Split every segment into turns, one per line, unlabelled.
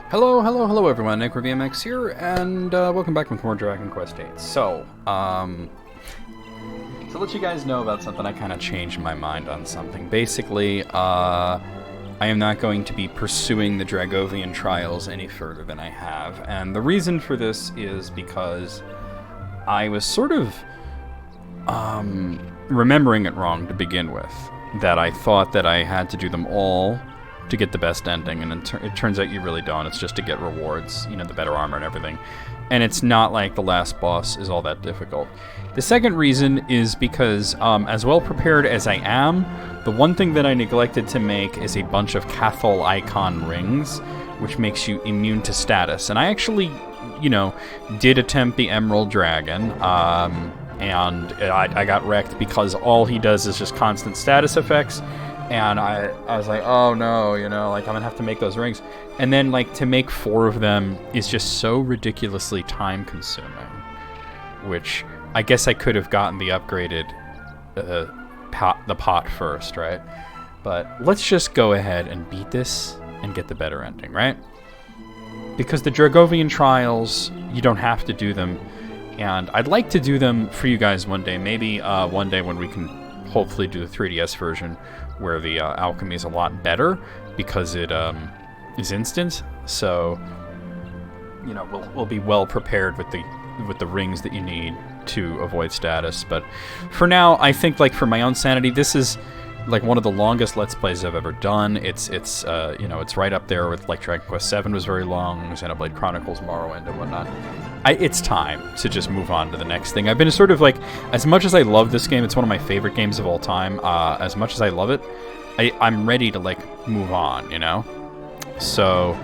Hello, hello, hello everyone, NecroVMX here, and welcome back with more Dragon Quest VIII. To let you guys know about something, I kind of changed my mind on something. Basically, I am not going to be pursuing the Dragovian trials any further than I have, and the reason for this is because I was sort of remembering it wrong to begin with. That I thought that I had to do them all to get the best ending, and it turns out you really don't. It's just to get rewards, you know, the better armor and everything. And it's not like the last boss is all that difficult. The second reason is because, as well prepared as I am, the one thing that I neglected to make is a bunch of Cathol icon rings, which makes you immune to status. And I actually, you know, did attempt the Emerald Dragon, and I got wrecked because all he does is just constant status effects. And I was like, oh no, you know, like I'm gonna have to make those rings. And then like to make 4 of them is just so ridiculously time consuming. Which I guess I could have gotten the upgraded pot first, right? But let's just go ahead and beat this and get the better ending, right? Because the Dragovian trials, you don't have to do them. And I'd like to do them for you guys one day. Maybe one day when we can hopefully do the 3DS version, where the alchemy is a lot better because it is instant. So, you know, we'll be well prepared with the rings that you need to avoid status. But for now, I think like for my own sanity, this is like one of the longest Let's Plays I've ever done. It's you know, it's right up there with like Dragon Quest VII was very long, Xenoblade Chronicles, Morrowind, and whatnot. It's time to just move on to the next thing. I've been sort of like, as much as I love this game, it's one of my favorite games of all time. As much as I love it, I'm ready to like move on, you know? So,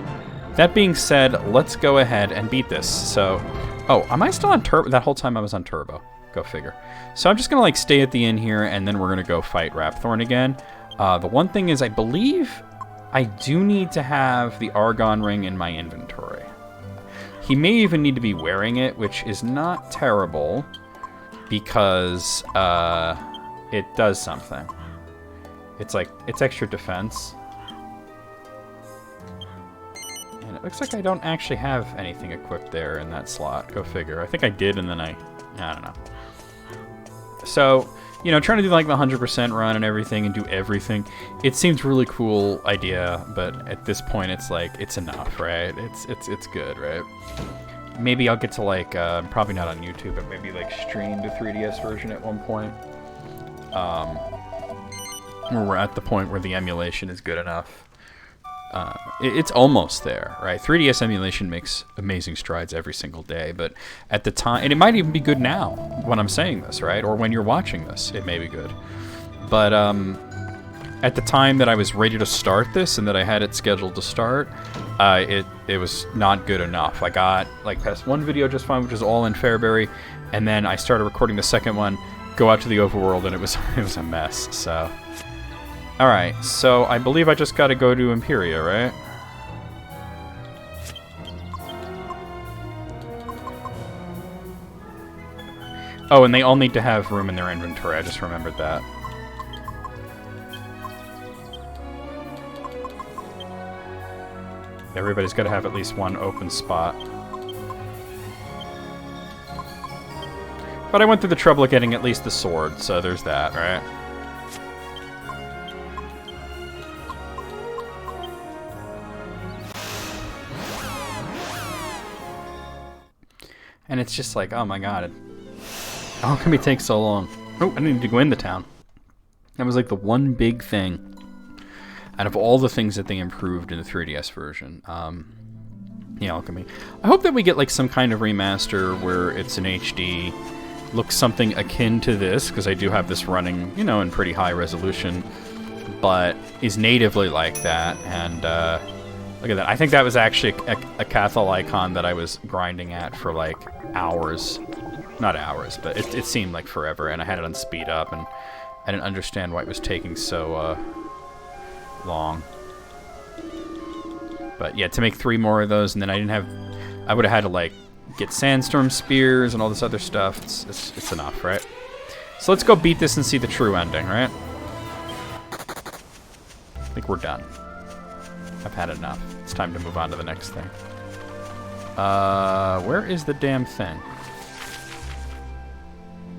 that being said, let's go ahead and beat this. So, oh, am I still on Turbo? That whole time I was on Turbo. Go figure. So I'm just gonna like stay at the inn here, and then we're gonna go fight Rapthorn again. The one thing is, I believe I do need to have the Argon ring in my inventory. He may even need to be wearing it, which is not terrible, because it does something. It's like, it's extra defense. And it looks like I don't actually have anything equipped there in that slot. Go figure. I think I did, and then I don't know. So, you know, trying to do like the 100% run and everything and do everything, it seems really cool idea, but at this point it's like, it's enough, right? It's good, right? Maybe I'll get to like, probably not on YouTube, but maybe like stream the 3DS version at one point. Where we're at the point where the emulation is good enough. It's almost there, right? 3DS emulation makes amazing strides every single day, but at the time, and it might even be good now when I'm saying this, right? Or when you're watching this, it may be good. But at the time that I was ready to start this and that I had it scheduled to start, it was not good enough. I got like past one video just fine, which is all in Fairbury, and then I started recording the second one, go out to the overworld, and it was a mess. So. Alright, so I believe I just gotta go to Imperia, right? Oh, and they all need to have room in their inventory, I just remembered that. Everybody's gotta have at least one open spot. But I went through the trouble of getting at least the sword, so there's that, right? And it's just like, oh my god, how come it take so long? Oh, I need to go into town. That was like the one big thing out of all the things that they improved in the 3DS version. The alchemy. I hope that we get like some kind of remaster where it's in HD, looks something akin to this, because I do have this running, you know, in pretty high resolution, but is natively like that, and look at that. I think that was actually a Cathol icon that I was grinding at for like hours. Not hours, but it seemed like forever, and I had it on speed up, and I didn't understand why it was taking so long. But yeah, to make 3 more of those, and then I would have had to like get sandstorm spears and all this other stuff. It's enough, right? So let's go beat this and see the true ending, right? I think we're done. I've had enough. it's time to move on to the next thing. Where is the damn thing?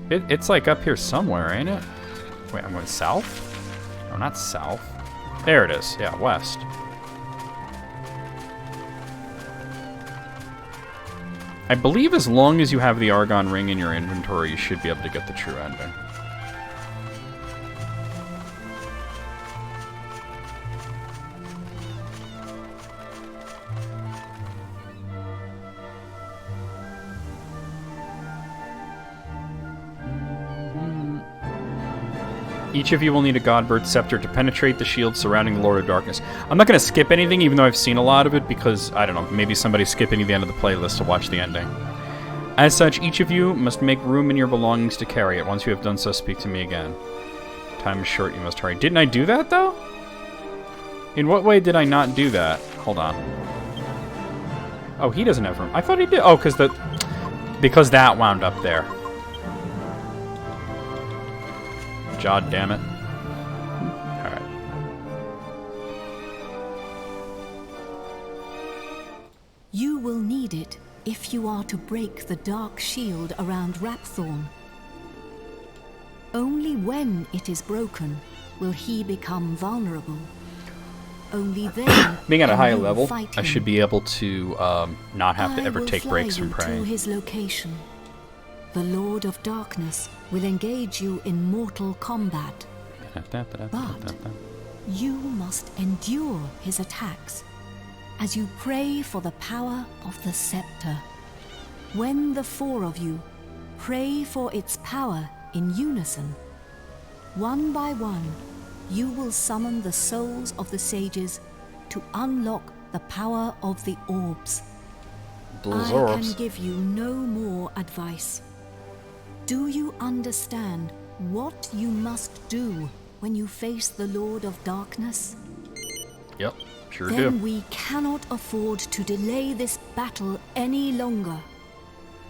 It's like up here somewhere, ain't it? Wait, I'm going south? No, not south. There it is. Yeah, west. I believe as long as you have the Argon ring in your inventory, you should be able to get the true ending. Each of you will need a Godbird Scepter to penetrate the shield surrounding the Lord of Darkness. I'm not going to skip anything, even though I've seen a lot of it, because, I don't know, maybe somebody's skipping to the end of the playlist to watch the ending. As such, each of you must make room in your belongings to carry it. Once you have done so, speak to me again. Time is short, you must hurry. Didn't I do that, though? In what way did I not do that? Hold on. Oh, he doesn't have room. I thought he did. Oh, because that wound up there. God damn it. Alright.
You will need it if you are to break the dark shield around Rapthorn. Only when it is broken will he become vulnerable. Only then.
Being at a higher level, I should be able to not have to ever take breaks from praying.
To his location. The Lord of Darkness will engage you in mortal combat. But you must endure his attacks as you pray for the power of the scepter. When the four of you pray for its power in unison, one by one, you will summon the souls of the sages to unlock the power of the orbs. I can give you no more advice. Do you understand what you must do when you face the Lord of Darkness?
Yep, sure do.
Then we cannot afford to delay this battle any longer.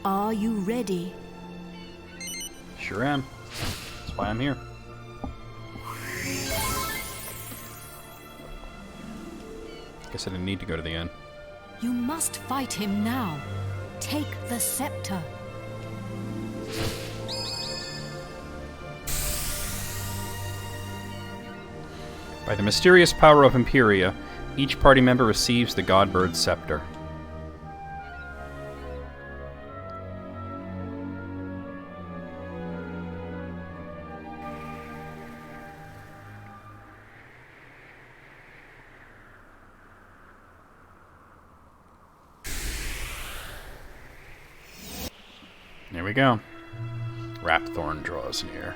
Are you ready?
Sure am. That's why I'm here. Guess I didn't need to go to the end.
You must fight him now. Take the scepter.
By the mysterious power of Imperia, each party member receives the Godbird Scepter. There we go. Rapthorn draws near.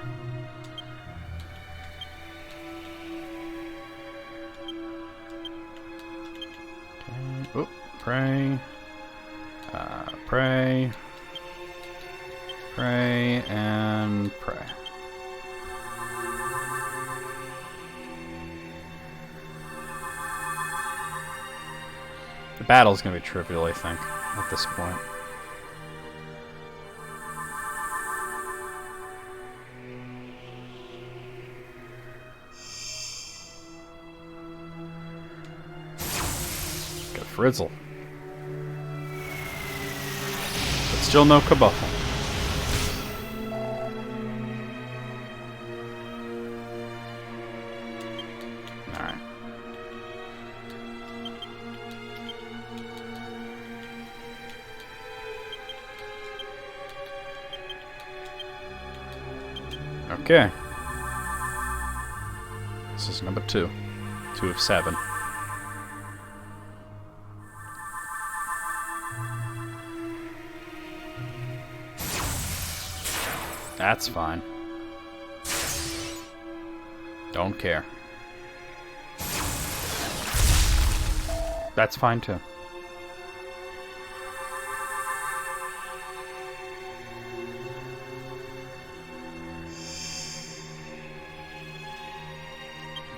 Oh, pray. Pray. Pray and pray. The battle's gonna be trivial, I think, at this point. Frizzle. But still no Kabuffle. Alright. Okay. This is number 2. 2 of 7. That's fine. Don't care. That's fine too.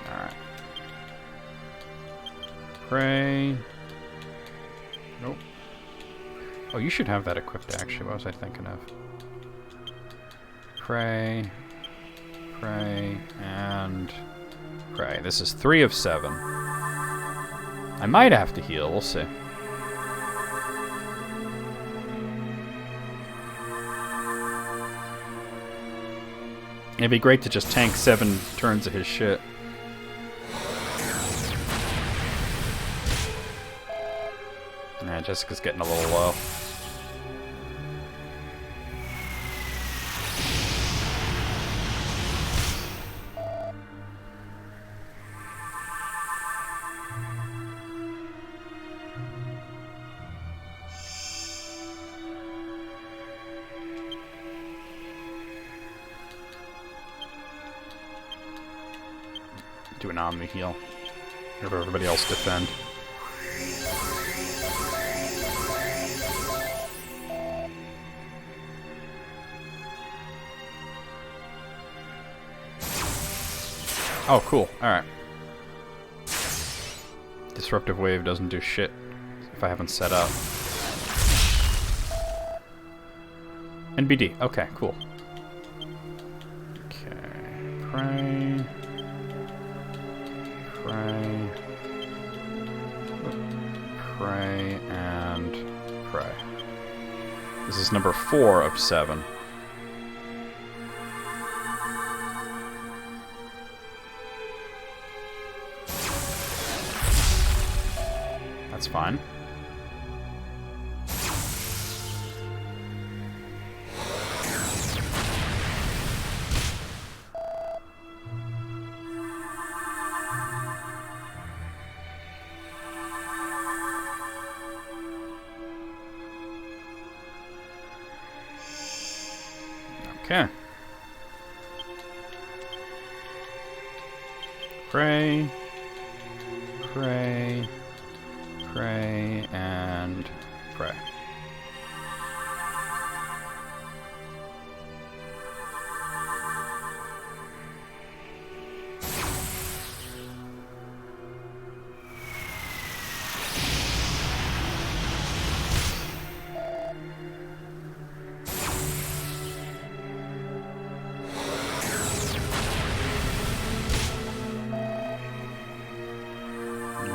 Alright. Pray. Nope. Oh, you should have that equipped actually. What was I thinking of? Pray, pray, and pray. This is 3 of 7. I might have to heal. We'll see. It'd be great to just tank 7 turns of his shit. Yeah, Jessica's getting a little low. Do an Omni heal. Have everybody else defend. Oh, cool. Alright. Disruptive Wave doesn't do shit if I haven't set up. NBD. Okay, cool. Okay. Pray. Pray. Pray and pray. This is number 4 of 7. That's fine. Okay. Pray. Pray. Pray and pray.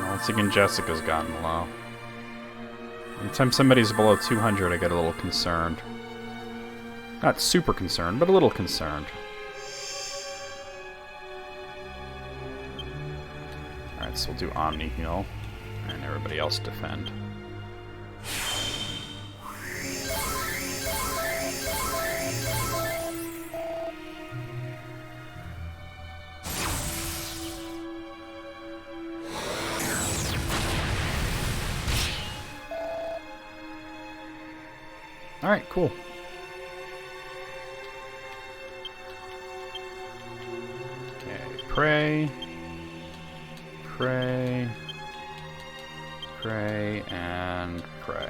Once again, Jessica's gotten low. Anytime somebody's below 200, I get a little concerned. Not super concerned, but a little concerned. Alright, so we'll do Omni heal, and everybody else defend. Alright, cool. Okay, pray. Pray. Pray and pray.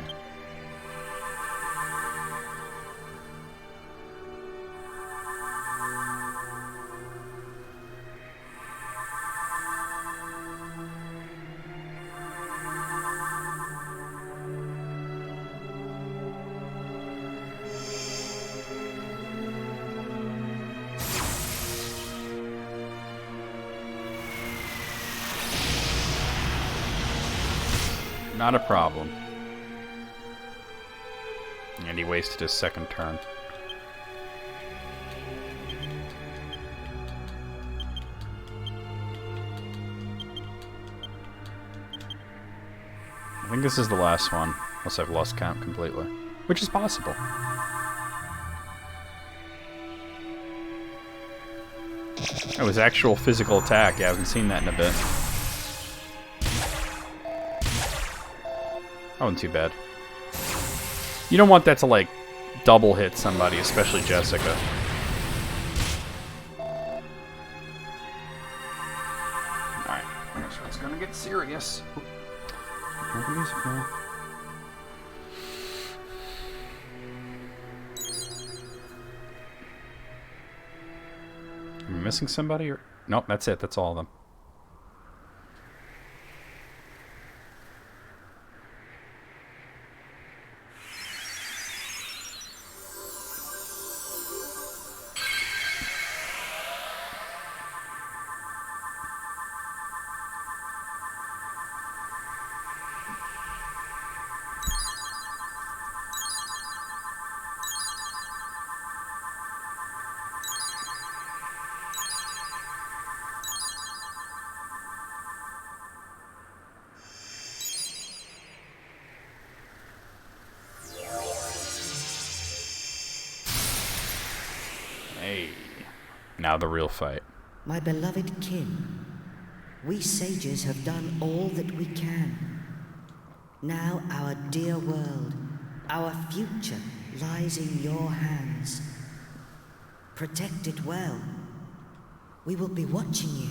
Not a problem. And he wasted his second turn. I think this is the last one, unless I've lost count completely. Which is possible. It was actual physical attack. Yeah, I haven't seen that in a bit. That wasn't too bad. You don't want that to, like, double hit somebody, especially Jessica. Alright, so it's gonna get serious. Am I missing somebody? Or nope, that's it. That's all of them. Hey. Now the real fight.
My beloved kin, we sages have done all that we can. Now our dear world, our future, lies in your hands. Protect it well. We will be watching you.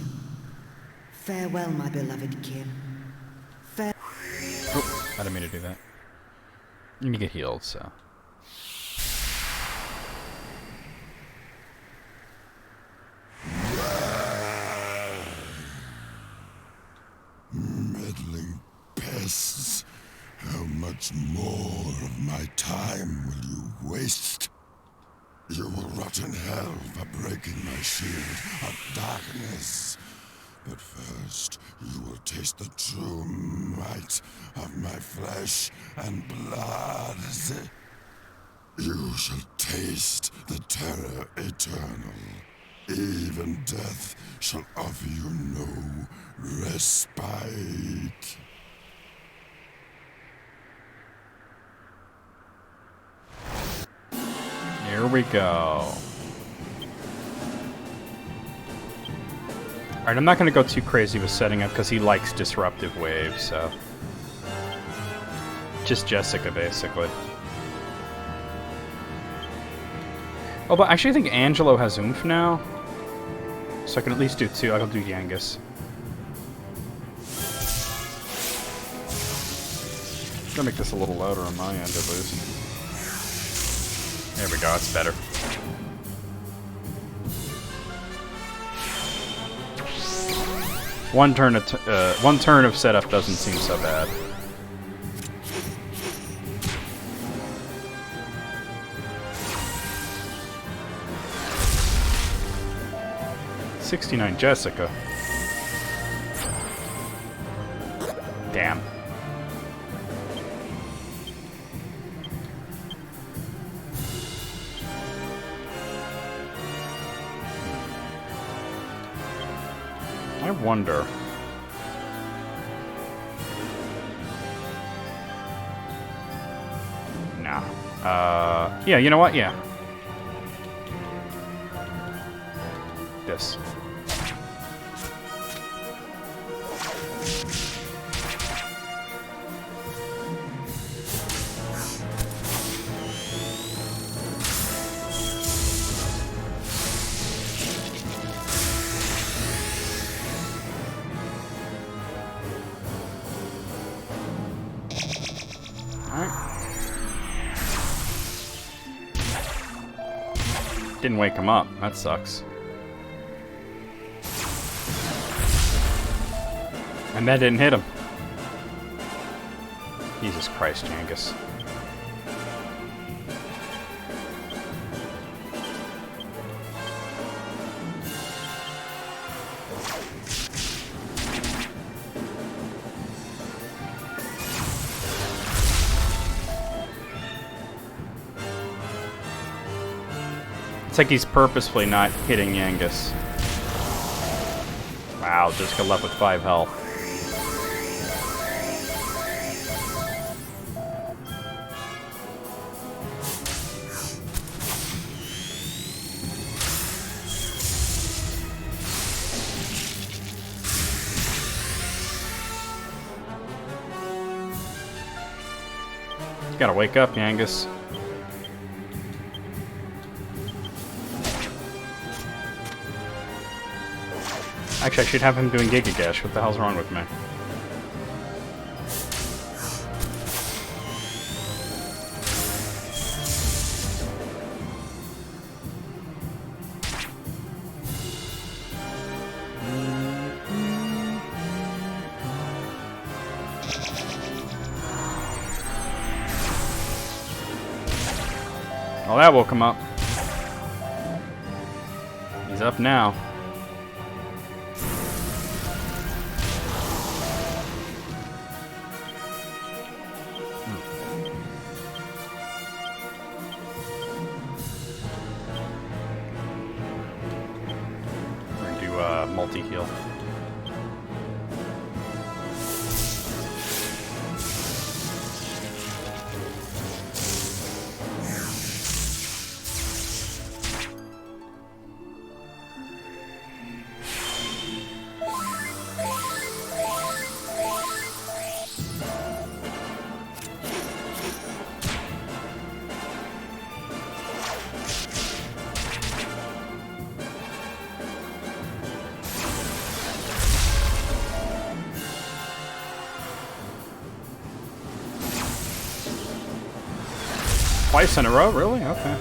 Farewell, my beloved kin.
Oh, I didn't mean to do that. You need to get healed, so.
Meddling pests. How much more of my time will you waste? You will rot in hell for breaking my shield of darkness. But first, you will taste the true might of my flesh and blood. You shall taste the terror eternal. Even death shall offer you no respite.
Here we go. Alright, I'm not going to go too crazy with setting up because he likes disruptive waves, so. Just Jessica, basically. Oh, but actually I think Angelo has oomph now. So I can at least do two. I'll do Yangus. Gonna make this a little louder on my end at least. There we go, it's better. One turn of setup doesn't seem so bad. $69 Jessica. Damn. I wonder. Nah. Yeah, you know what? Yeah. This. Didn't wake him up. That sucks. And that didn't hit him. Jesus Christ, Jangus. It's like he's purposefully not hitting Yangus. Wow, just got left with 5 health. You gotta wake up, Yangus. Actually, I should have him doing Giga-Gash. What the hell's wrong with me? Well, that woke him up. He's up now. Multi-heal. Twice in a row, really? Okay.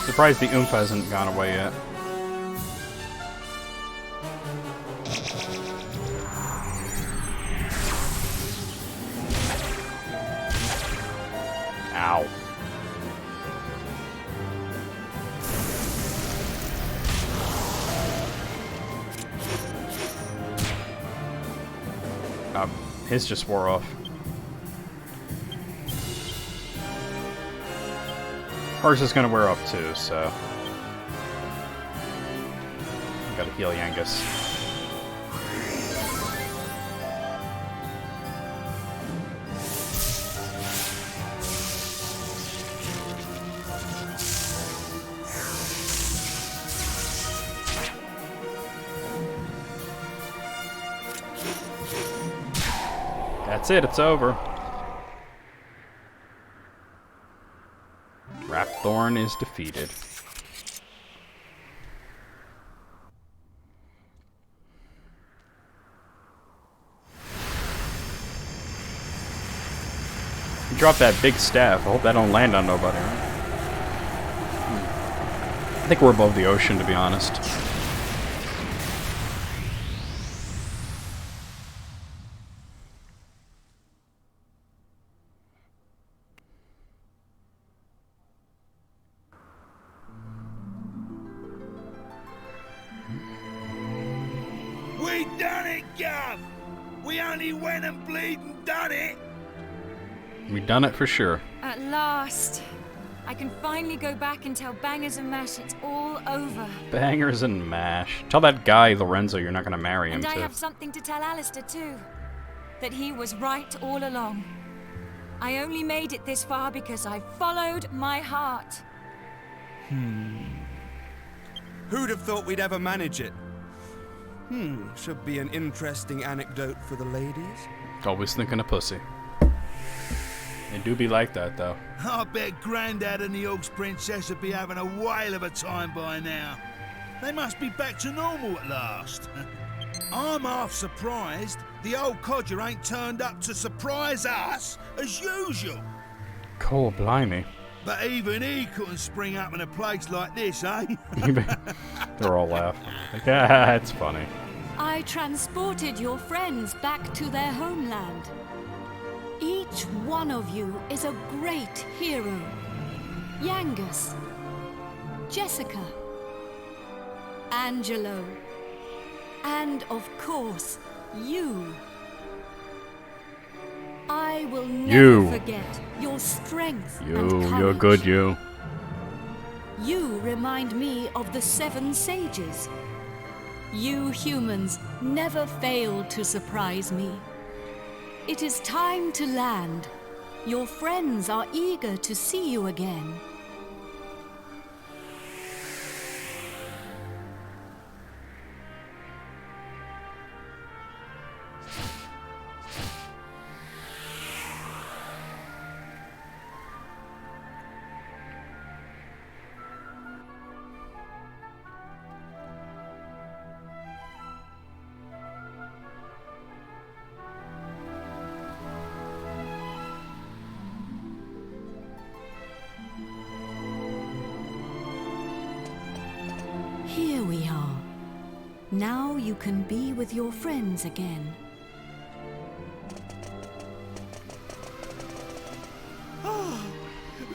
Surprised the oomph hasn't gone away yet. Ow. His just wore off. Hers is gonna wear off too, so gotta heal Yangus. That's it, it's over. Thorn is defeated. You dropped that big staff. I hope that don't land on nobody, right? I think we're above the ocean, to be honest.
We done it, Gov! We only went and bleeding done it!
We done it for sure.
At last. I can finally go back and tell Bangers and Mash it's all over.
Bangers and Mash. Tell that guy, Lorenzo, you're not gonna marry him,
And I
too.
have something to tell Alistair, too. That he was right all along. I only made it this far because I followed my heart.
Who'd have thought we'd ever manage it? Should be an interesting anecdote for the ladies.
Always thinking of pussy. They do be like that, though.
I bet Grandad and the Orcs Princess would be having a whale of a time by now. They must be back to normal at last. I'm half surprised the old codger ain't turned up to surprise us as usual.
Cool, blimey.
But even he couldn't spring up in a place like this, eh?
They're all laughing. Like, ah, it's funny.
I transported your friends back to their homeland. Each one of you is a great hero. Yangus, Jessica, Angelo, and of course, you. I will never forget your strength and courage.
You're good, you.
You remind me of the 7 sages. You humans never fail to surprise me. It is time to land. Your friends are eager to see you again. Here we are. Now you can be with your friends again.
Ah,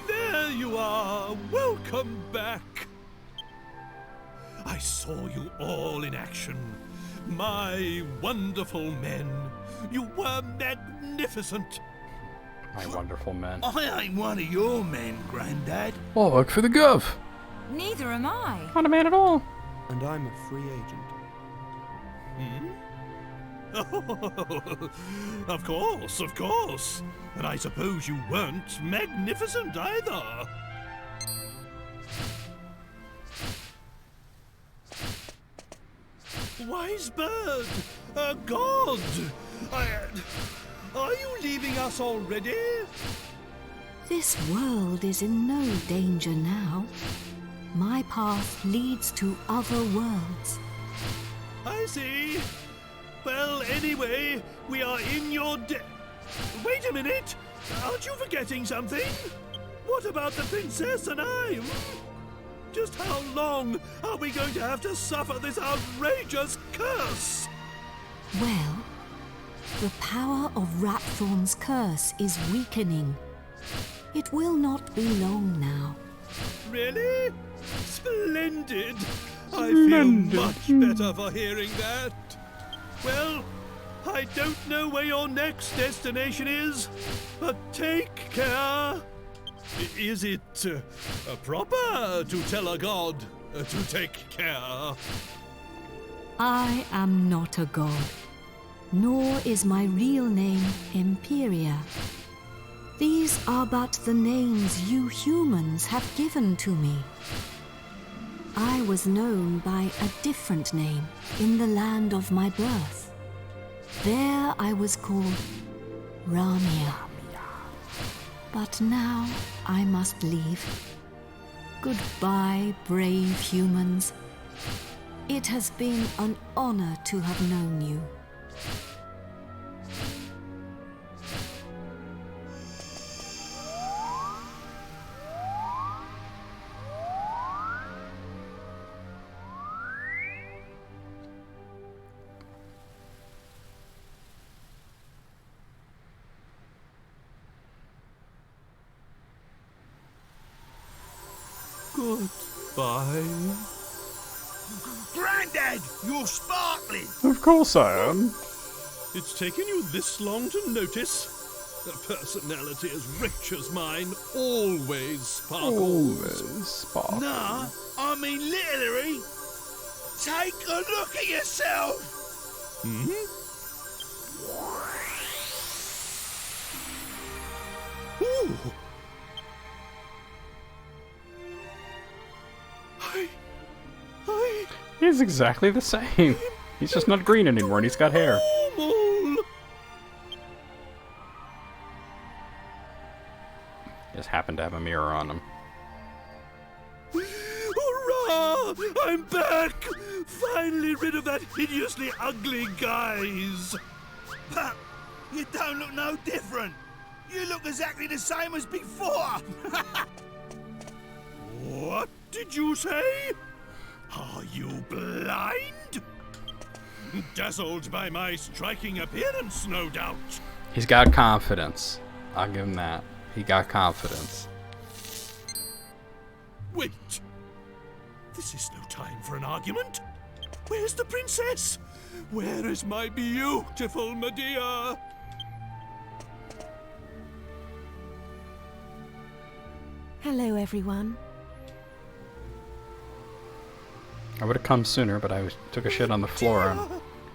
there you are. Welcome back. I saw you all in action. My wonderful men. You were magnificent.
My wonderful men.
I ain't one of your men, Grandad.
Oh, work for the Gov.
Neither am I.
Not a man at all.
And I'm a free agent.
Oh, of course. And I suppose you weren't magnificent either. Wise bird! A god! Are you leaving us already?
This world is in no danger now. My path leads to other worlds.
I see. Well, anyway, we are in your Wait a minute! Aren't you forgetting something? What about the princess and I? Just how long are we going to have to suffer this outrageous curse?
Well, the power of Rapthorn's curse is weakening. It will not be long now.
Really? Splendid! I feel much better for hearing that. Well, I don't know where your next destination is, but take care. Is it proper to tell a god to take care?
I am not a god, nor is my real name Imperia. These are but the names you humans have given to me. I was known by a different name in the land of my birth. There I was called Ramia. But now I must leave. Goodbye, brave humans. It has been an honor to have known you.
Goodbye. Grandad, you're sparkling.
Of course I am.
It's taken you this long to notice. A personality as rich as mine always sparkles.
Always sparkles.
Nah, I mean literally. Take a look at yourself. Ooh.
He's exactly the same. He's just not green anymore and he's got hair.
Normal.
Just happened to have a mirror on him.
Hurrah! I'm back! Finally rid of that hideously ugly guise. But you don't look no different. You look exactly the same as before. What did you say? Are you blind? Dazzled by my striking appearance, no doubt.
He's got confidence. I'll give him that. He got confidence.
Wait. This is no time for an argument. Where's the princess? Where is my beautiful Medea?
Hello, everyone.
I would have come sooner, but I took a shit on the floor and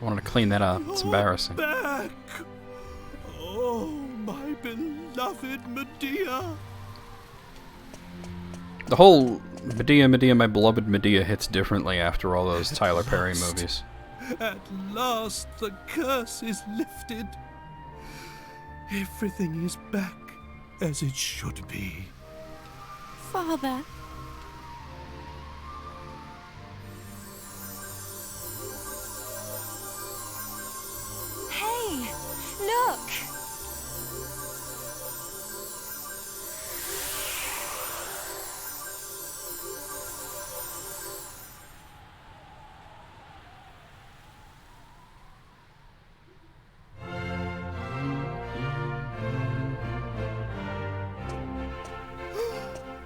wanted to clean that up. It's embarrassing.
Back! Oh, my beloved Medea!
The whole Medea, Medea, my beloved Medea hits differently after all those Tyler Perry movies.
At last, the curse is lifted. Everything is back as it should be.
Father.
Hey, look!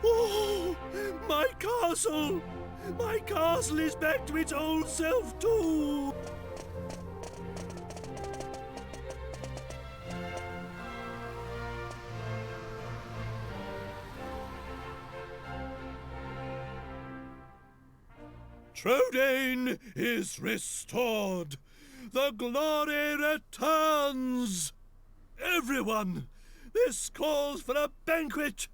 Oh, my castle! My castle is back to its old self, too! Trodain is restored. The glory returns. Everyone, this calls for a banquet.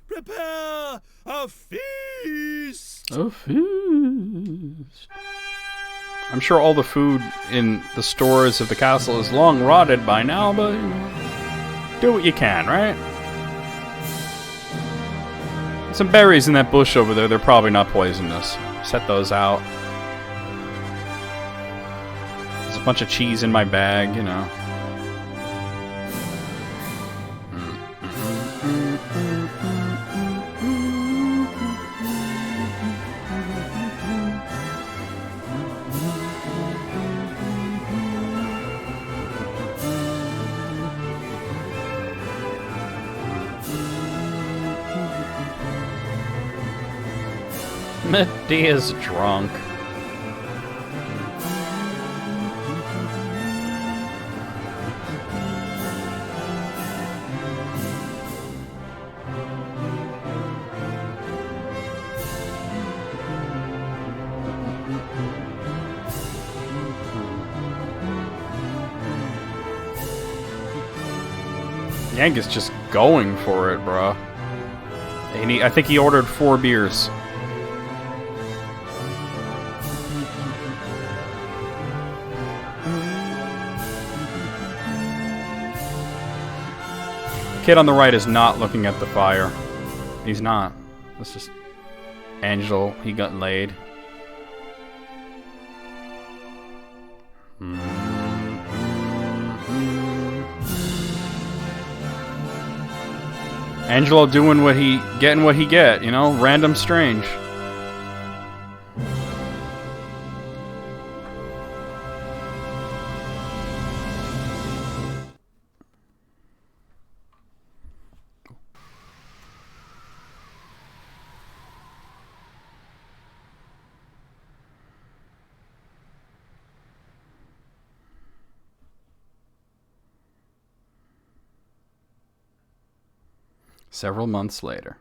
Prepare a feast.
A feast. I'm sure all the food in the stores of the castle is long rotted by now, but you know, do what you can, right? Some berries in that bush over there, they're probably not poisonous. Set those out. There's a bunch of cheese in my bag, you know. Medea's drunk. Yank is just going for it, bro. And I think he ordered 4 beers. Kid on the right is not looking at the fire. He's not. That's just Angel. He got laid. Angelo doing what he get, you know, random strange. Several months later.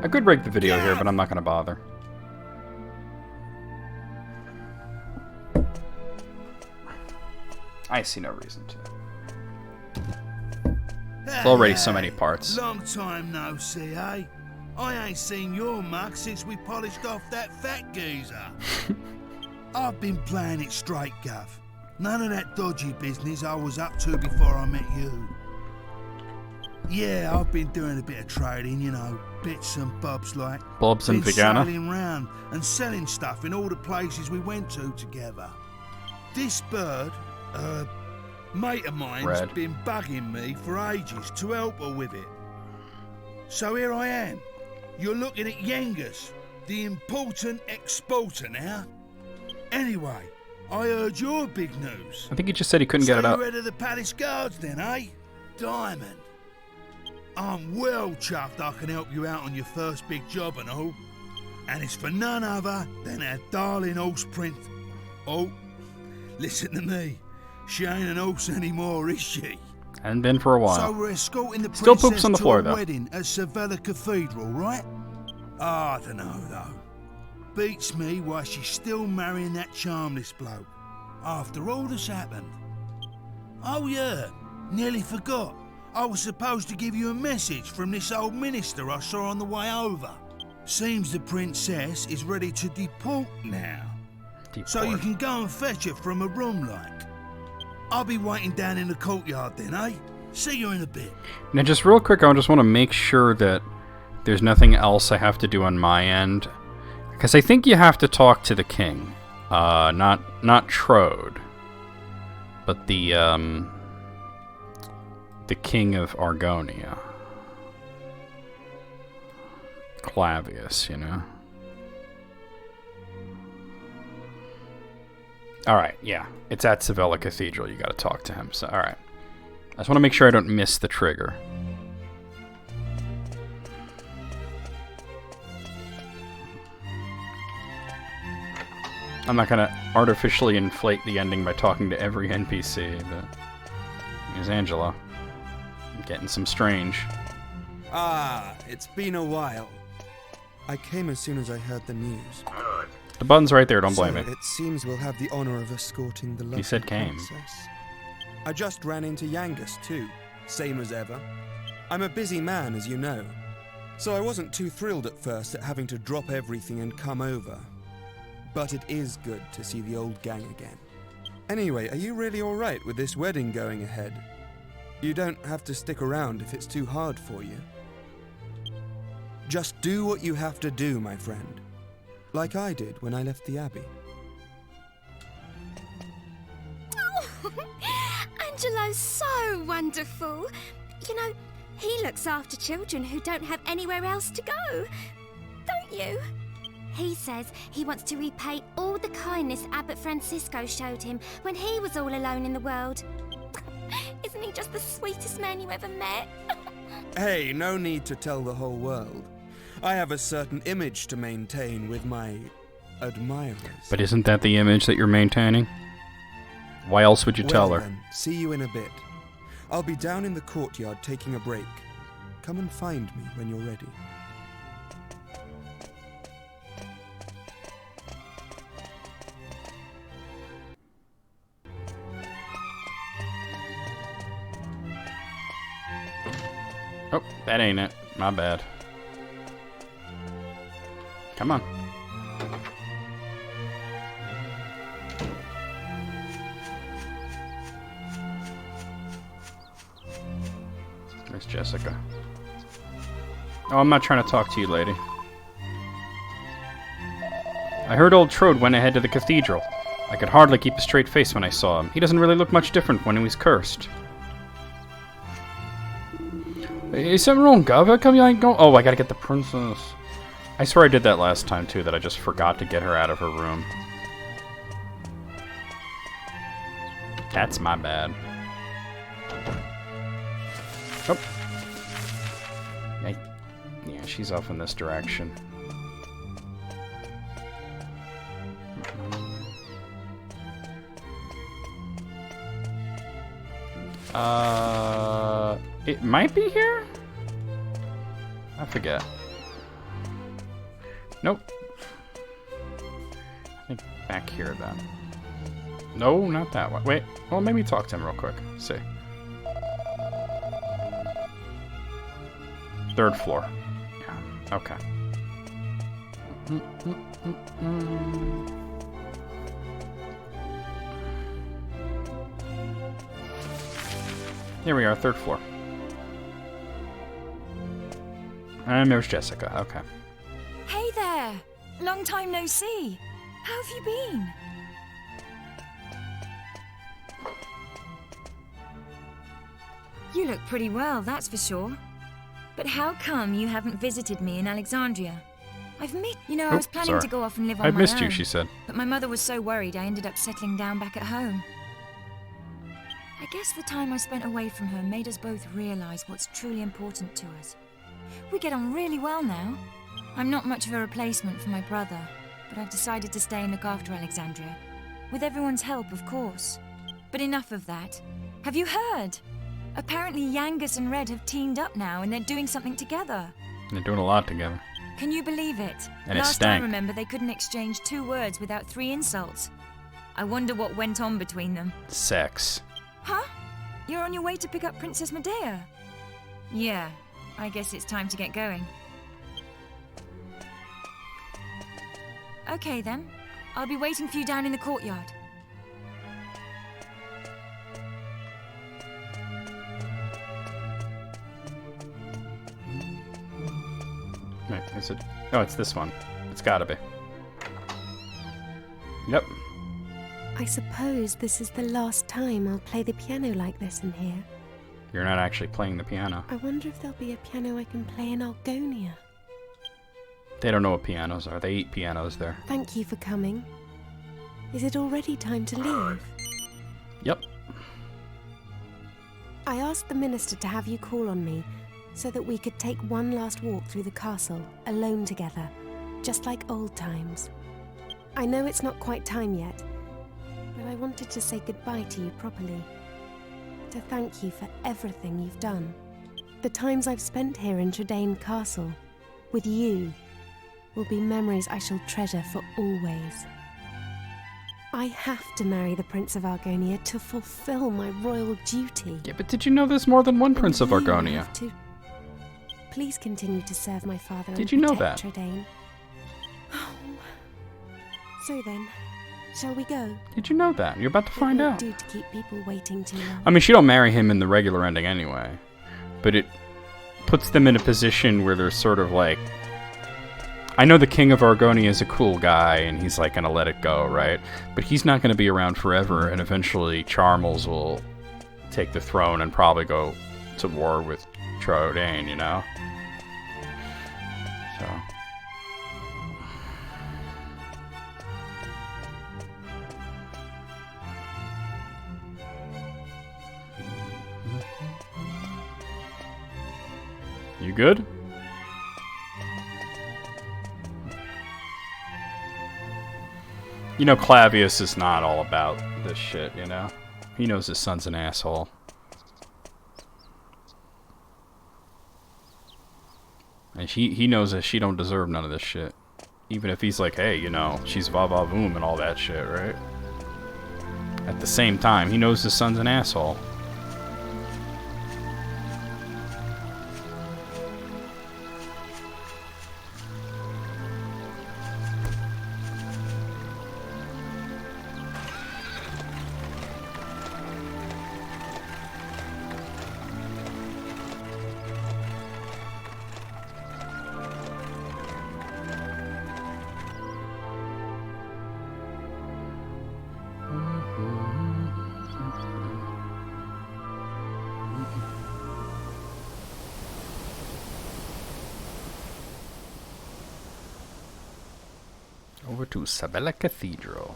I could break the video here, but I'm not going to bother. I see no reason to. There's already so many parts.
Long time no see, eh? I ain't seen your mug since we polished off that fat geezer. I've been playing it straight, Gov. None of that dodgy business I was up to before I met you. Yeah, I've been doing a bit of trading, you know, bits and bobs like.
Bobs and Vegana.
Sailing round and selling stuff in all the places we went to together. This bird, mate of mine's been bugging me for ages to help her with it. So here I am. You're looking at Yengus, the important exporter now. Anyway, I heard your big news.
I think he just said he couldn't get it up.
So you're head of the palace guards then, eh? Diamond. I'm well chuffed I can help you out on your first big job and all. And it's for none other than our darling horse prince. Oh, listen to me. She ain't an horse anymore, is she?
Hadn't been for a while.
So we're escorting the
Still
princess
poops on the
to
floor,
a
though.
wedding at Sevilla Cathedral, right? I don't know, though. Beats me why she's still marrying that charmless bloke. After all that's happened. Oh yeah, nearly forgot. I was supposed to give you a message from this old minister I saw on the way over. Seems the princess is ready to deport now. So you can go and fetch her from a room like. I'll be waiting down in the courtyard then, eh? See you in a bit.
Now just real quick, I just want to make sure that there's nothing else I have to do on my end. Because I think you have to talk to the king. Not Trode. But the king of Argonia. Clavius, you know. Alright, yeah. It's at Sevilla Cathedral. You gotta talk to him. So, alright. I just want to make sure I don't miss the trigger. I'm not gonna artificially inflate the ending by talking to every NPC, but here's Angela. Getting some strange.
Ah, it's been a while. I came as soon as I heard the news.
The button's right there, don't blame me.
It seems we'll have the honor of escorting the lovely
He said came.
princess. I just ran into Yangus too, same as ever. I'm a busy man, as you know. So I wasn't too thrilled at first at having to drop everything and come over. But it is good to see the old gang again. Anyway, are you really alright with this wedding going ahead? You don't have to stick around if it's too hard for you. Just do what you have to do, my friend. Like I did when I left the Abbey.
Oh, Angelo's so wonderful. You know, he looks after children who don't have anywhere else to go. Don't you? He says he wants to repay all the kindness Abbot Francisco showed him when he was all alone in the world. Isn't he just the sweetest man you ever met?
Hey, no need to tell the whole world. I have a certain image to maintain with my admirers.
But isn't that the image that you're maintaining? Why else would you tell her?
Then, see you in a bit. I'll be down in the courtyard taking a break. Come and find me when you're ready.
Oh, that ain't it. My bad. Come on. There's Jessica. Oh, I'm not trying to talk to you, lady. I heard old Trode went ahead to the cathedral. I could hardly keep a straight face when I saw him. He doesn't really look much different when he was cursed. Is something wrong, Gov? How come you ain't going? Oh, I gotta get the princess. I swear I did that last time, too, that I just forgot to get her out of her room. That's my bad. Oh. Yeah, she's off in this direction. It might be here? I forget. Nope. I think back here then. No, not that one. Wait, well, maybe talk to him real quick. Let's see. Third floor. Yeah, okay. Here we are, third floor. And there's Jessica, okay.
Hey there! Long time no see. How have you been? You look pretty well, that's for sure. But how come you haven't visited me in Alexandria? I was planning to go off and live on my own.
I missed you, she said.
But my mother was so worried I ended up settling down back at home. I guess the time I spent away from her made us both realize what's truly important to us. We get on really well now. I'm not much of a replacement for my brother, but I've decided to stay and look after Alexandria. With everyone's help, of course. But enough of that. Have you heard? Apparently Yangus and Red have teamed up now and they're doing something together.
They're doing a lot together.
Can you believe it?
And it
Last
stank.
I remember, they couldn't exchange 2 words without 3 insults. I wonder what went on between them.
Sex.
Huh? You're on your way to pick up Princess Medea? Yeah, I guess it's time to get going. Okay then. I'll be waiting for you down in the courtyard.
Wait, is it? Oh, it's this one. It's gotta be. Yep.
I suppose this is the last time I'll play the piano like this in here.
You're not actually playing the piano.
I wonder if there'll be a piano I can play in Algonia.
They don't know what pianos are. They eat pianos there.
Thank you for coming. Is it already time to leave?
Yep.
I asked the minister to have you call on me so that we could take one last walk through the castle, alone together, just like old times. I know it's not quite time yet, but I wanted to say goodbye to you properly. To thank you for everything you've done. The times I've spent here in Tradaine Castle, with you, will be memories I shall treasure for always. I have to marry the Prince of Argonia to fulfill my royal duty.
Yeah, but did you know there's more than one Prince of
You
Argonia?
have to... Please continue to serve my father
Did
and
you know
protect
that?
Tradaine. So then, shall we go?
Did you know that? You're about to find
It won't
out.
do to keep people waiting too long.
I mean, she don't marry him in the regular ending anyway. But it puts them in a position where they're sort of like... I know the King of Argonia is a cool guy, and he's like gonna let it go, right? But he's not gonna be around forever, and eventually Charmles will take the throne and probably go to war with Tradaine, you know? So... You good? You know, Clavius is not all about this shit, you know? He knows his son's an asshole. And he knows that she don't deserve none of this shit. Even if he's like, hey, you know, she's va-va-voom and all that shit, right? At the same time, he knows his son's an asshole. Over to Sabella Cathedral.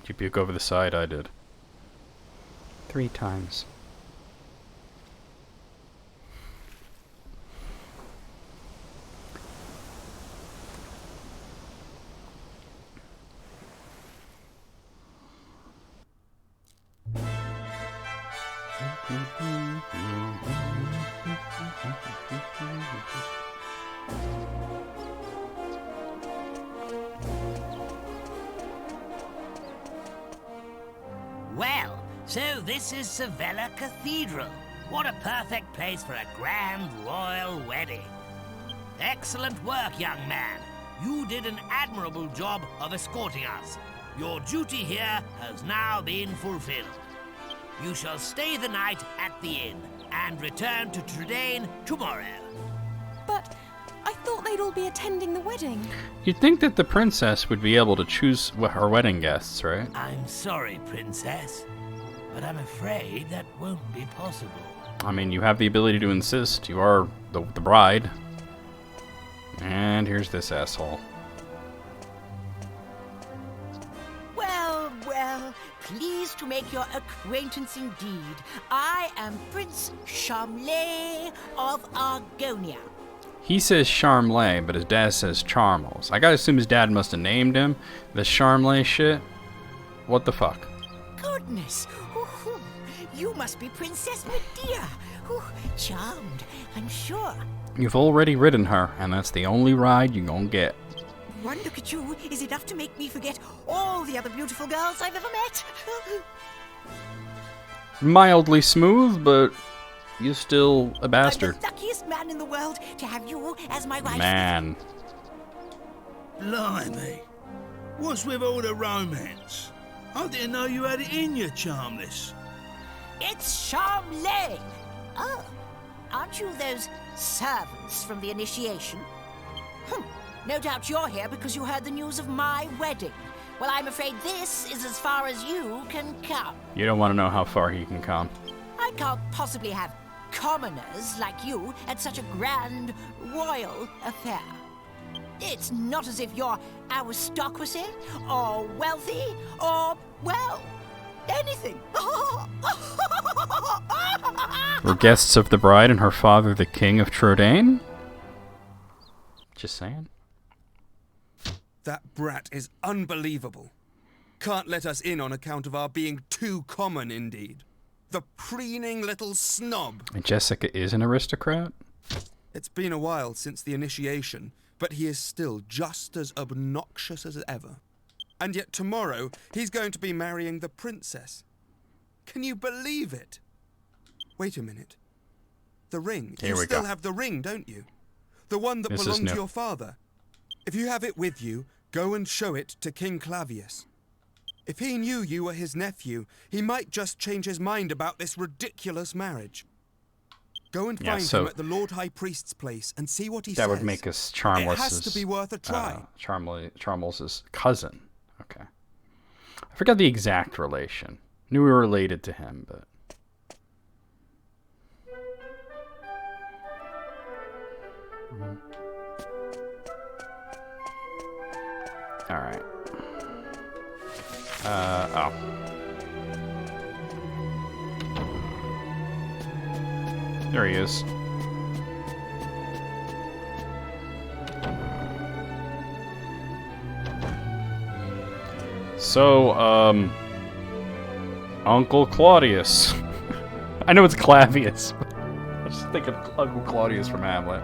Did you puke over the side? I did. 3 times.
Well, so this is Sabella Cathedral. What a perfect place for a grand royal wedding. Excellent work, young man. You did an admirable job of escorting us. Your duty here has now been fulfilled. You shall stay the night at the inn and return to Tradaine tomorrow.
But I thought they'd all be attending the wedding.
You'd think that the princess would be able to choose her wedding guests, right?
I'm sorry, Princess, but I'm afraid that won't be possible.
I mean, you have the ability to insist. You are the bride. And here's this asshole.
Well, well, pleased to make your acquaintance indeed. I am Prince Charmley of Argonia.
He says Charmley, but his dad says Charmles. I gotta assume his dad must have named him the Charmley shit. What the fuck?
Goodness, you must be Princess Medea. Charmed, I'm sure.
You've already ridden her, and that's the only ride you're gonna get.
One look at you is enough to make me forget all the other beautiful girls I've ever met.
Mildly smooth, but you're still a bastard.
I'm the luckiest man in the world to have you as my wife.
Man.
Blimey. What's with all the romance? I didn't know you had it in you, Charmless.
It's Charmley. Oh, aren't you those servants from the initiation? No doubt you're here because you heard the news of my wedding. Well, I'm afraid this is as far as you can come.
You don't want to know how far he can come.
I can't possibly have commoners like you at such a grand royal affair. It's not as if you're aristocracy, or wealthy, or, well, anything.
We're guests of the bride and her father, the King of Tradaine? Just saying.
That brat is unbelievable. Can't let us in on account of our being too common, indeed. The preening little snob.
And Jessica is an aristocrat?
It's been a while since the initiation, but he is still just as obnoxious as ever. And yet tomorrow, he's going to be marrying the princess. Can you believe it? Wait a minute. The ring.
Here
you
we
still
go.
have the ring, don't you? The one that
This is
belonged to
new.
your father. If you have it with you, go and show it to King Clavius. If he knew you were his nephew, he might just change his mind about this ridiculous marriage. Go and
Yeah,
find
so
him at the Lord High Priest's place and see what he says.
That would make us Charmless's...
It has to be worth a try.
Charmless's cousin. Okay. I forgot the exact relation. Knew we were related to him, but... Alright. Oh. There he is. So, Uncle Claudius. I know it's Clavius. I just think of Uncle Claudius from Hamlet.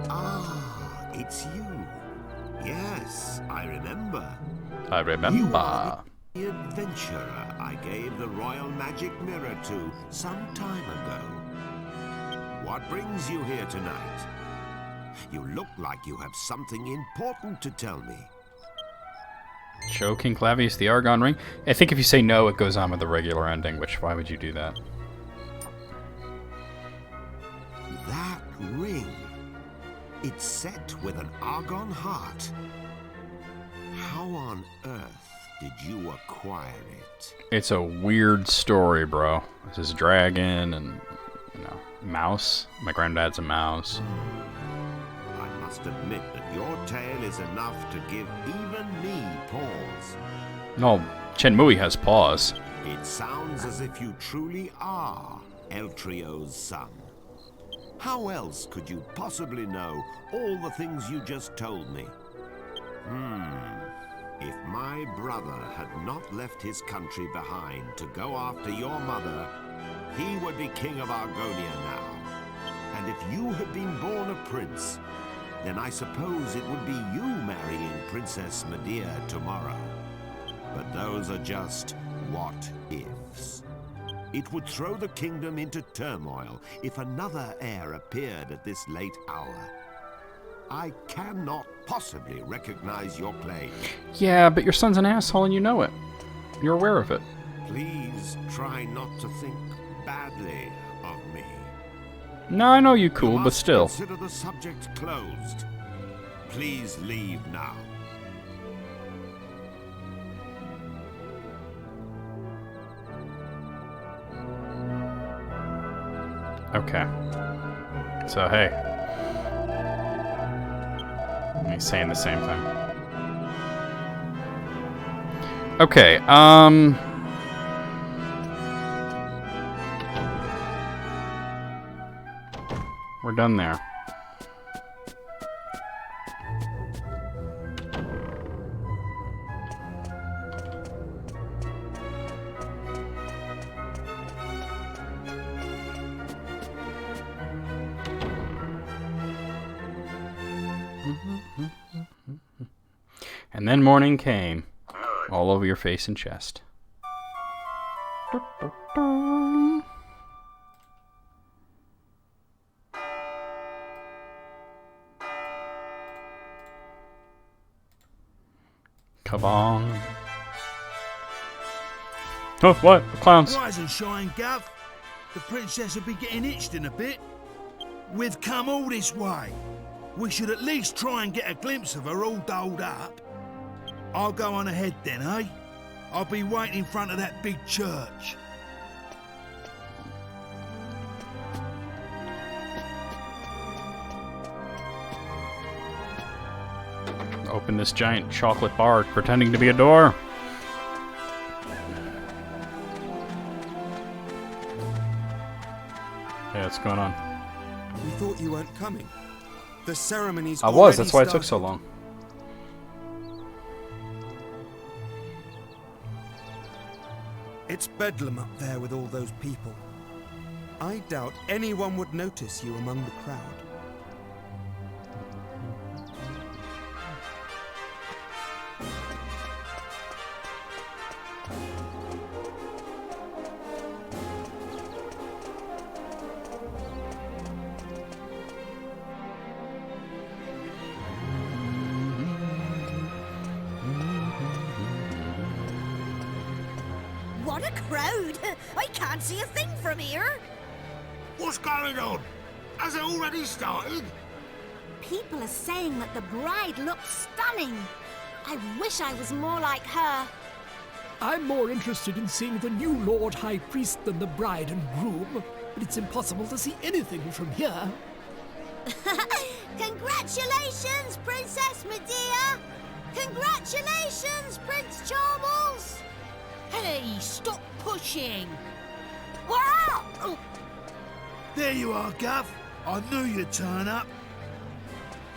Ah, it's you. Yes, I remember.
I remember.
The adventurer I gave the royal magic mirror to some time ago. What brings you here tonight? You look like you have something important to tell me.
Show King Clavius the Argon ring. I think if you say no, it goes on with the regular ending, which, why would you do that?
That ring. It's set with an Argon heart. How on earth did you acquire it?
It's a weird story, bro. This is dragon and, you know, mouse. My granddad's a mouse.
I must admit that your tale is enough to give even me pause.
No, Shenmue has paws.
It sounds as if you truly are Eltrio's son. How else could you possibly know all the things you just told me? If my brother had not left his country behind to go after your mother, he would be king of Argonia now. And if you had been born a prince, then I suppose it would be you marrying Princess Medea tomorrow. But those are just what-ifs. It would throw the kingdom into turmoil if another heir appeared at this late hour. I cannot possibly recognize your claim.
Yeah, but your son's an asshole and you know it. You're aware of it.
Please try not to think badly of me.
No, I know you cool,
You
but
must
still.
consider the subject closed. Please leave now.
Okay. So, hey. He's saying the same thing. Okay, we're done there. And then morning came, all over your face and chest. Kabong. Oh, what? The clowns.
Rise and shine, Gov. The princess will be getting itched in a bit. We've come all this way. We should at least try and get a glimpse of her all dolled up. I'll go on ahead then, eh? I'll be waiting in front of that big church.
Open this giant chocolate bar pretending to be a door. Hey, what's going on?
We thought you weren't coming. The ceremony's
I was,
already
that's why it took
started.
so long.
It's bedlam up there with all those people. I doubt anyone would notice you among the crowd.
What a crowd! I can't see a thing from here.
What's going on? Has it already started?
People are saying that the bride looks stunning. I wish I was more like her.
I'm more interested in seeing the new Lord High Priest than the bride and groom, but it's impossible to see anything from here.
Congratulations, Princess Medea! Congratulations, Prince Charles!
Hey, stop pushing!
Wow!
Oh,
There you are, Gov. I knew you'd turn up.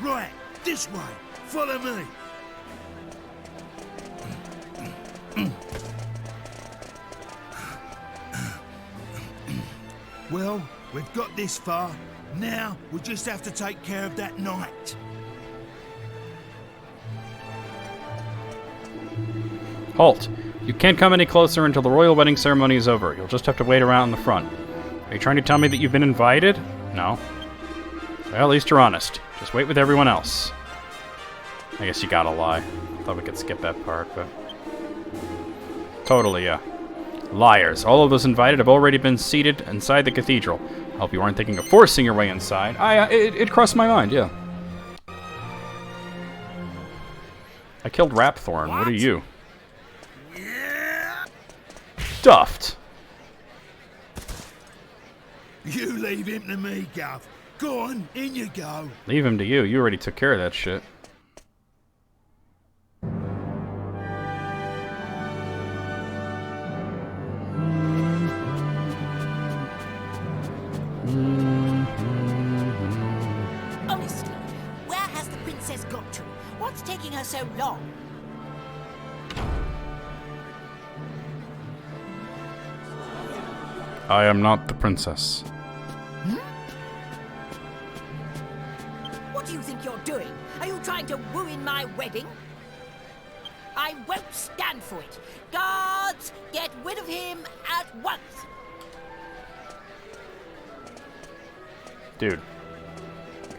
Right, this way. Follow me. Well, we've got this far. Now we just have to take care of that knight.
Halt! You can't come any closer until the royal wedding ceremony is over. You'll just have to wait around in the front. Are you trying to tell me that you've been invited? No. Well, at least you're honest. Just wait with everyone else. I guess you gotta lie. Thought we could skip that part, but... Totally, yeah. Liars. All of those invited have already been seated inside the cathedral. I hope you aren't thinking of forcing your way inside. It crossed my mind, yeah. I killed Rapthorn. What are you? Stuffed.
You leave him to me, Gov. Go on, in you go.
Leave him to you. You already took care of that shit.
honestly, where has the princess got to? What's taking her so long?
I am not the princess.
What do you think you're doing? Are you trying to ruin my wedding? I won't stand for it. Guards, get rid of him at once.
Dude,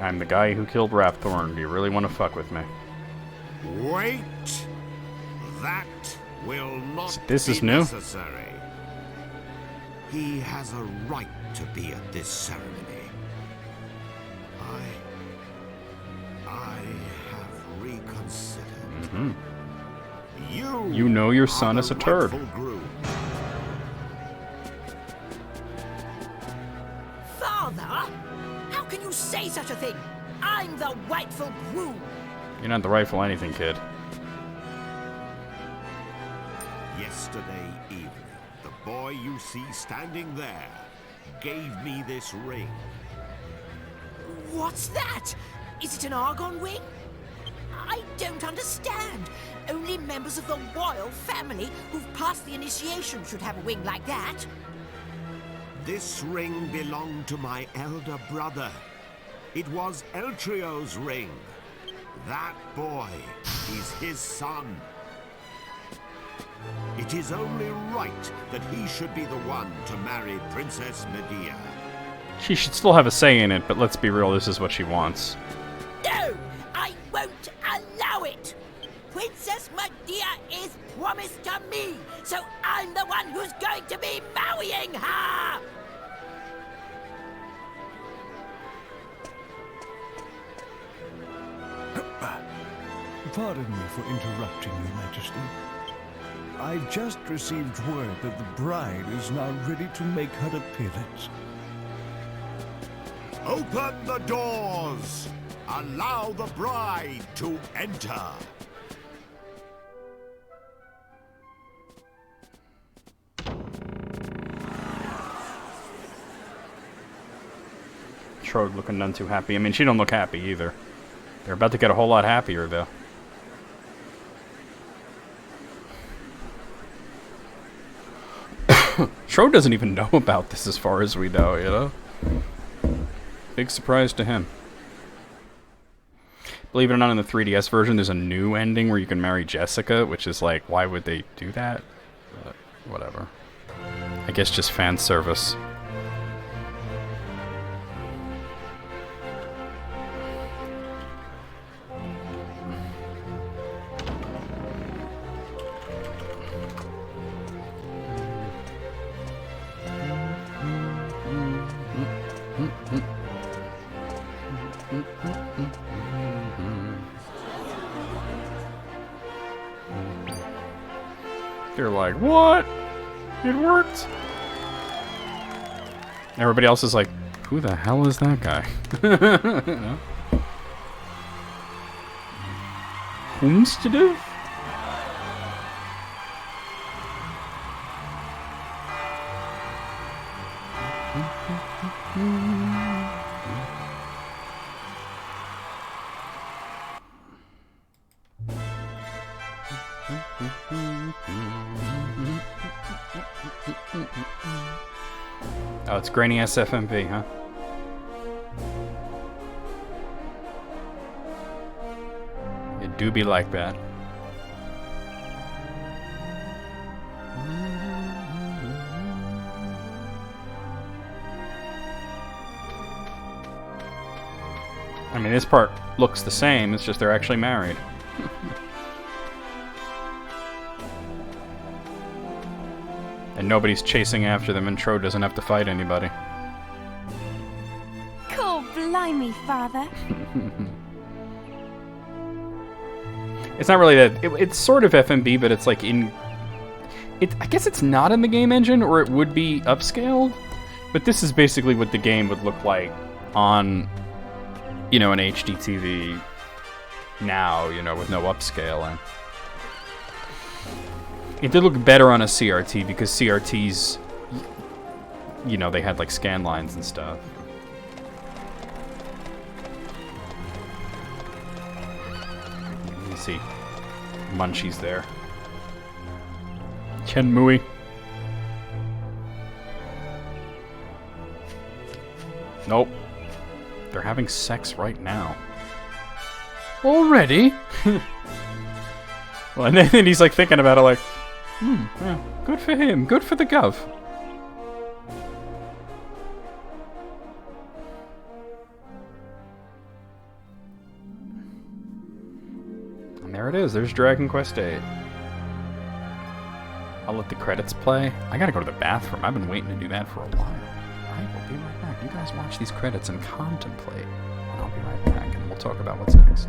I'm the guy who killed Rapthorn. Do you really want to fuck with me?
Wait. That will not
This
be
is new?
necessary. He has a right to be at this ceremony. I have reconsidered.
Mm-hmm.
You
know your son
are
is a
the
turd.
rightful groom.
Father, how can you say such a thing? I'm the rightful groom.
You're not the rightful anything, kid.
Yesterday evening, the boy you see standing there gave me this ring.
What's that? Is it an argon ring? I don't understand. Only members of the royal family who've passed the initiation should have a ring like that.
This ring belonged to my elder brother. It was Eltrio's ring. That boy is his son. It is only right that he should be the one to marry Princess Medea.
She should still have a say in it, but let's be real, this is what she wants.
No! I won't allow it! Princess Medea is promised to me, so I'm the one who's going to be marrying her!
Pardon me for interrupting, Your Majesty. I've just received word that the bride is now ready to make her appearance.
Open the doors! Allow the bride to enter!
Trode looking none too happy. I mean, she don't look happy either. They're about to get a whole lot happier, though. Trode doesn't even know about this as far as we know, you know? Big surprise to him. Believe it or not, in the 3DS version, there's a new ending where you can marry Jessica, which is like, why would they do that? But whatever. I guess just fan service. They're like, what? It worked. Everybody else is like, who the hell is that guy? Instead. Oh, it's grainy SFMV, huh? It do be like that. I mean, this part looks the same, it's just they're actually married. And nobody's chasing after them, and Tro doesn't have to fight anybody.
Cool, blimey, Father.
It's not really that. It's sort of FMB, but it's like in... I guess it's not in the game engine, or it would be upscaled. But this is basically what the game would look like on, you know, an HD TV now, you know, with no upscaling. It did look better on a CRT because CRTs, you know, they had like scan lines and stuff. You see Munchie's there. Shenmue. Nope. They're having sex right now. Already? Well, and then he's like thinking about it like, yeah, good for him. Good for the gov. And there it is. There's Dragon Quest VIII. I'll let the credits play. I gotta go to the bathroom. I've been waiting to do that for a while. I will be right back. You guys watch these credits and contemplate. And I'll be right back, and we'll talk about what's next.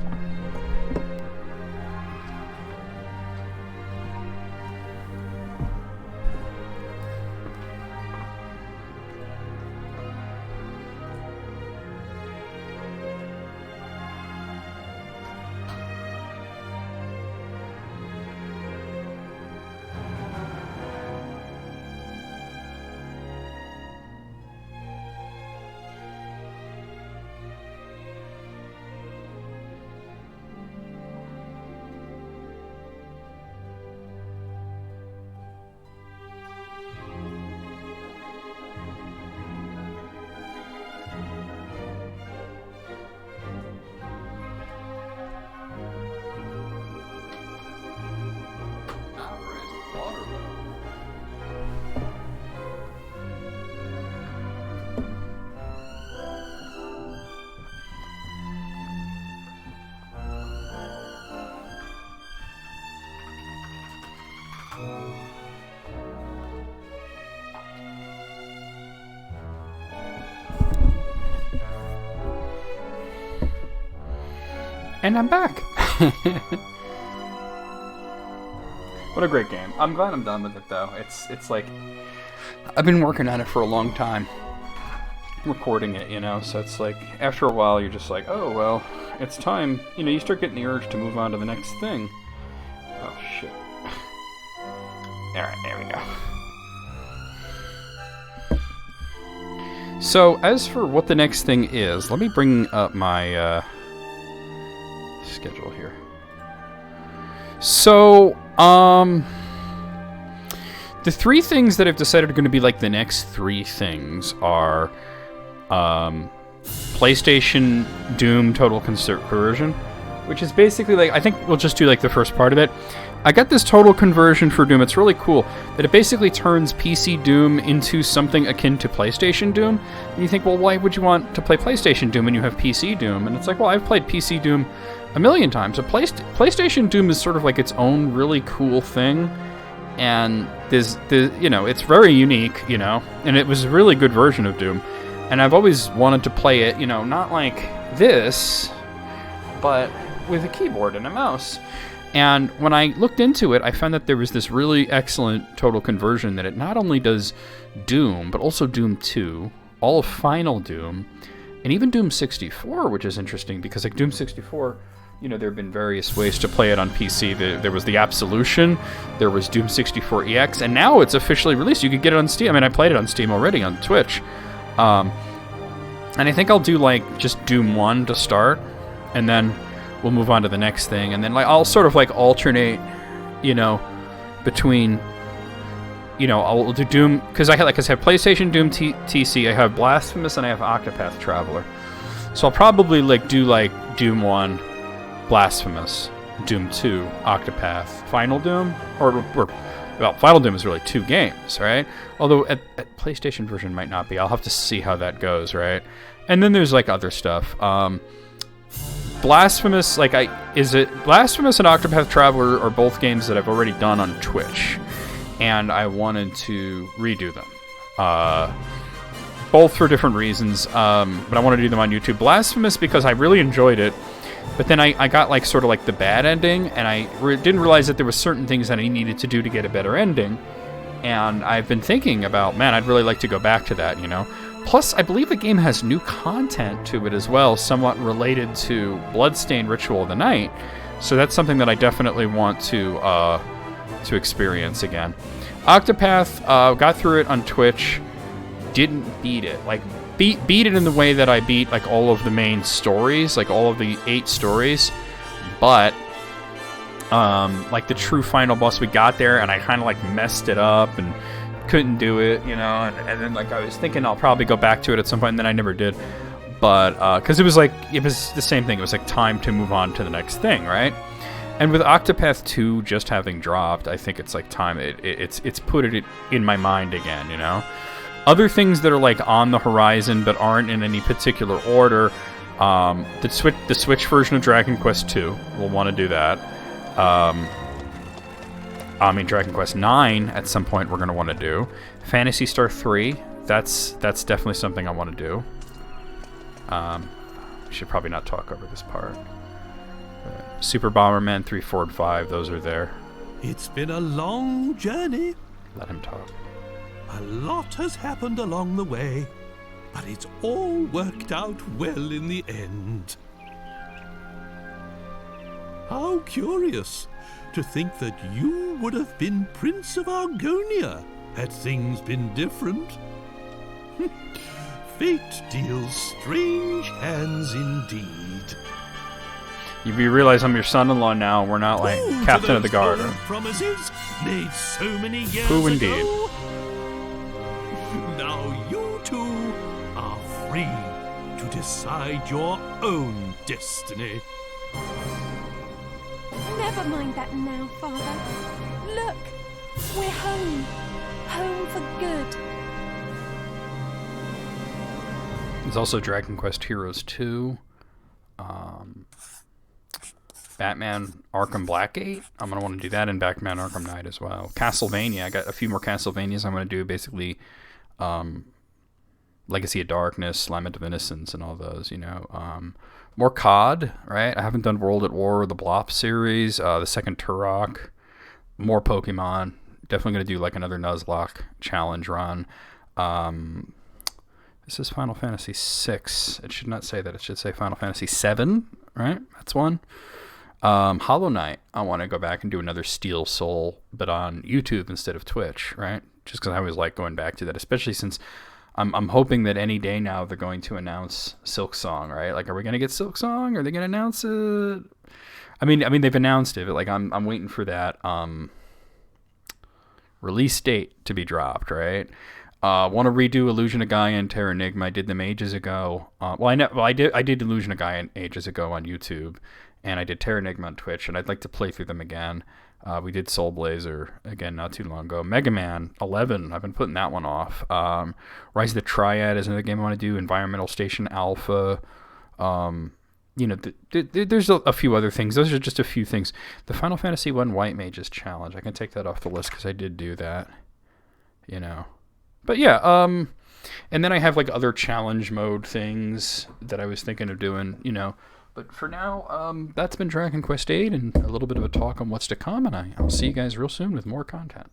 And I'm back. What a great game. I'm glad I'm done with it though. It's like I've been working on it for a long time. Recording it, you know, so it's like after a while you're just like, oh well, it's time. You know, you start getting the urge to move on to the next thing. Oh shit. Alright, there we go. So as for what the next thing is, let me bring up my schedule here. So, the three things that I've decided are going to be like the next three things are PlayStation Doom Total Conversion, which is basically like, I think we'll just do like the first part of it. I got this total conversion for Doom. It's really cool that it basically turns PC Doom into something akin to PlayStation Doom. And you think, well, why would you want to play PlayStation Doom when you have PC Doom? And it's like, well, I've played PC Doom a million times. So PlayStation Doom is sort of like its own really cool thing. And there's you know, it's very unique, you know, and it was a really good version of Doom. And I've always wanted to play it, you know, not like this, but with a keyboard and a mouse. And when I looked into it, I found that there was this really excellent total conversion that it not only does Doom, but also Doom 2, all of Final Doom, and even Doom 64, which is interesting because like Doom 64, you know, there have been various ways to play it on PC. There was the Absolution, there was Doom 64 EX, and now it's officially released. You could get it on Steam. I mean, I played it on Steam already on Twitch. And I think I'll do like just Doom 1 to start, and then we'll move on to the next thing, and then like I'll sort of like alternate, you know, between, you know, I'll do Doom because I have PlayStation Doom TC, I have Blasphemous, and I have Octopath Traveler. So I'll probably like do like Doom 1, Blasphemous, Doom 2, Octopath, Final Doom, or well, Final Doom is really 2 games, right? Although at PlayStation version might not be. I'll have to see how that goes, right? And then there's like other stuff. Blasphemous, Blasphemous and Octopath Traveler are both games that I've already done on Twitch, and I wanted to redo them. Both for different reasons, but I wanted to do them on YouTube. Blasphemous because I really enjoyed it, but then I got like sort of like the bad ending, and I didn't realize that there were certain things that I needed to do to get a better ending, and I've been thinking about, man, I'd really like to go back to that, you know? Plus, I believe the game has new content to it as well, somewhat related to Bloodstained Ritual of the Night, so that's something that I definitely want to experience again. Octopath, got through it on Twitch, didn't beat it. Like, beat it in the way that I beat like all of the main stories, like all of the 8 stories, but like the true final boss, we got there and I kind of like messed it up and couldn't do it, you know, and then like I was thinking I'll probably go back to it at some point, and then I never did, but because it was the same thing. It was like time to move on to the next thing, right? And with Octopath 2 just having dropped, I think it's like time. It's put it in my mind again, you know. Other things that are like on the horizon but aren't in any particular order. The Switch version of Dragon Quest 2, we'll want to do that. I mean, Dragon Quest 9 at some point we're going to want to do. Phantasy Star 3, that's definitely something I want to do. Should probably not talk over this part. Super Bomberman 3, 4, and 5, those are there.
It's been a long journey.
Let him talk.
A lot has happened along the way, but it's all worked out well in the end. How curious to think that you would have been Prince of Argonia had things been different. Fate deals strange hands indeed.
You realize I'm your son-in-law now. We're not like Captain of the Guard.
Promises made so many years
Who indeed?
ago. Now you two are free to decide your own destiny.
Never mind that now, Father. Look, we're home. Home for good.
There's also Dragon Quest Heroes 2. Batman Arkham Blackgate. I'm going to want to do that in Batman Arkham Knight as well. Castlevania. I got a few more Castlevanias I'm going to do. Basically, Legacy of Darkness, Lament of Innocence, and all those, you know. More COD, right? I haven't done World at War, the Blop series, the second Turok. More Pokemon. Definitely going to do like another Nuzlocke challenge run. This is Final Fantasy VI. It should not say that. It should say Final Fantasy VII, right? That's one. Hollow Knight. I want to go back and do another Steel Soul, but on YouTube instead of Twitch, right? Just because I always like going back to that, especially since I'm hoping that any day now they're going to announce Silksong, right? Like, are we going to get Silksong? Are they going to announce it? I mean, they've announced it, but like, I'm waiting for that release date to be dropped, right? Want to redo Illusion of Gaia and Terra Enigma. I did them ages ago. I did Illusion of Gaia ages ago on YouTube, and I did Terra Enigma on Twitch, and I'd like to play through them again. We did Soul Blazer again not too long ago. Mega Man 11, I've been putting that one off. Rise of the Triad is another game I want to do. Environmental Station Alpha. You know, there's a few other things. Those are just a few things. The Final Fantasy 1 White Mages Challenge, I can take that off the list because I did do that. You know. But yeah, and then I have like other challenge mode things that I was thinking of doing, you know. But for now, that's been Dragon Quest VIII and a little bit of a talk on what's to come, and I'll see you guys real soon with more content.